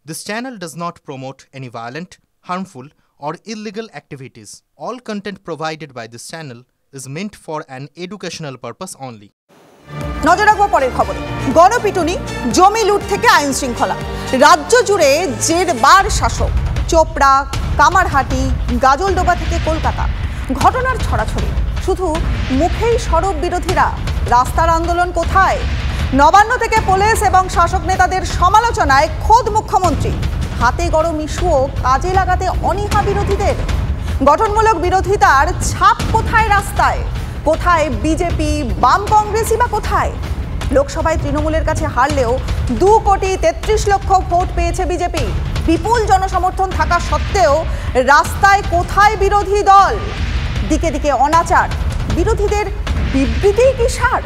This channel does not promote any violent, harmful, or illegal activities. All content provided by this channel is meant for an educational purpose only. নজর রাখবো পরের খবরে। গণপিটুনি, জমি লুট থেকে আইন শৃঙ্খলা। রাজ্য জুড়ে জেরবার শাসক। চোপড়া, কামারহাটি, গাজলডোবা থেকে কলকাতা। ঘটনার ছড়াছড়ি। শুধু মুখেই সরব বিরোধীরা। রাস্তার আন্দোলন কোথায়? নবান্ন থেকে পুলিশ এবং শাসক নেতাদের সমালোচনায় খোদ মুখ্যমন্ত্রী। হাতে গরম ইস্যুও কাজে লাগাতে অনীহা বিরোধীদের। গঠনমূলক বিরোধিতার ছাপ কোথায় রাস্তায়? কোথায় বিজেপি, বাম কংগ্রেসই বা কোথায়? লোকসভায় তৃণমূলের কাছে হারলেও 2,33,00,000 ভোট পেয়েছে বিজেপি। বিপুল জনসমর্থন থাকা সত্ত্বেও রাস্তায় কোথায় বিরোধী দল? দিকে দিকে অনাচার। বিরোধীদের বিবৃতিই কি সার?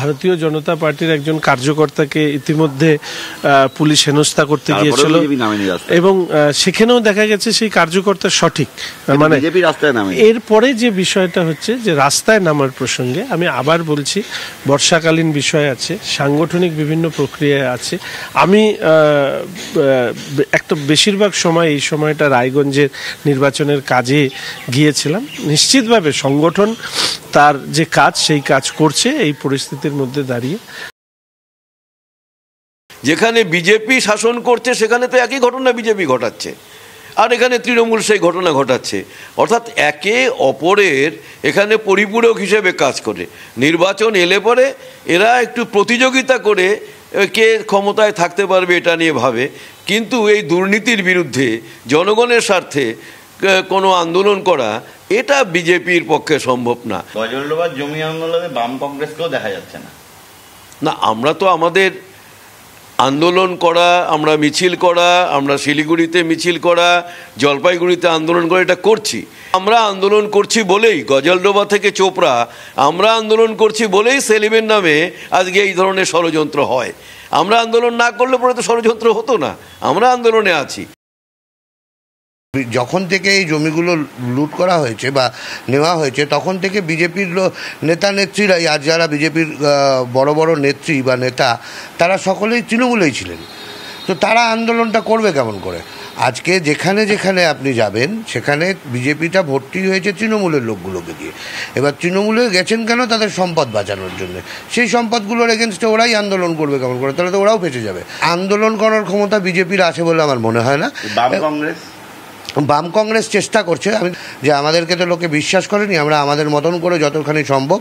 ভারতীয় জনতা পার্টির একজন কার্যকর্তাকে ইতিমধ্যে পুলিশ হেনস্থা করতে গিয়েছিল এবং সেখানেও দেখা গেছে সেই কার্যকর্তা সঠিক, মানে এরপরে যে বিষয়টা হচ্ছে যে রাস্তায় নামার প্রসঙ্গে আমি আবার বলছি, বর্ষাকালীন বিষয় আছে, সাংগঠনিক বিভিন্ন প্রক্রিয়া আছে। আমি একটা বেশিরভাগ সময় এই সময়টা রায়গঞ্জের নির্বাচনের কাজে গিয়েছিলাম। নিশ্চিতভাবে সংগঠন তার যে কাজ সেই কাজ করছে এই পরিস্থিতির মধ্যে দাঁড়িয়ে। যেখানে বিজেপি শাসন করছে সেখানে তো একই ঘটনা বিজেপি ঘটাচ্ছে, আর এখানে তৃণমূল সেই ঘটনা ঘটাচ্ছে। অর্থাৎ একে অপরের এখানে পরিপূরক হিসেবে কাজ করে। নির্বাচন এলে পরে এরা একটু প্রতিযোগিতা করে কে ক্ষমতায় থাকতে পারবে এটা নিয়ে ভাবে, কিন্তু এই দুর্নীতির বিরুদ্ধে জনগণের স্বার্থে কোনো আন্দোলন করা এটা বিজেপির পক্ষে সম্ভব না। গজলডোবার জমি আন্দোলনে বাম কংগ্রেসকেও দেখা যাচ্ছে না। না, আমরা তো আমাদের আন্দোলন করা, আমরা মিছিল করা, আমরা শিলিগুড়িতে মিছিল করা, জলপাইগুড়িতে আন্দোলন করা, এটা করছি। আমরা আন্দোলন করছি বলেই গজলডোবা থেকে চোপড়া আমরা আন্দোলন করছি বলেই সেলিমের নামে আজকে এই ধরনের ষড়যন্ত্র হয়। আমরা আন্দোলন না করলে পরে তো ষড়যন্ত্র হতো না। আমরা আন্দোলনে আছি। যখন থেকে এই জমিগুলো লুট করা হয়েছে বা নেওয়া হয়েছে তখন থেকে বিজেপির নেতা নেত্রীরাই, আর যারা বিজেপির বড় বড় নেত্রী বা নেতা, তারা সকলেই তৃণমূলেই ছিলেন। তো তারা আন্দোলনটা করবে কেমন করে? আজকে যেখানে যেখানে আপনি যাবেন সেখানে বিজেপিটা ভর্তি হয়েছে তৃণমূলের লোকগুলোকে দিয়ে। এবার তৃণমূলে গেছেন কেন? তাদের সম্পদ বাঁচানোর জন্য। সেই সম্পদগুলোর এগেনস্টে ওরাই আন্দোলন করবে কেমন করে? তাহলে তো ওরাও ফেঁসে যাবে। আন্দোলন করার ক্ষমতা বিজেপির আছে বলে আমার মনে হয় না। বাম কংগ্রেস চেষ্টা করছে, যে আমাদেরকে তো লোকে বিশ্বাস করেনি, আমরা আমাদের মতন করে যতখানি সম্ভব,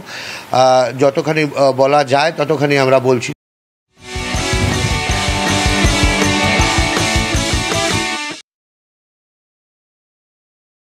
যতখানি বলা যায় ততখানি আমরা বলছি।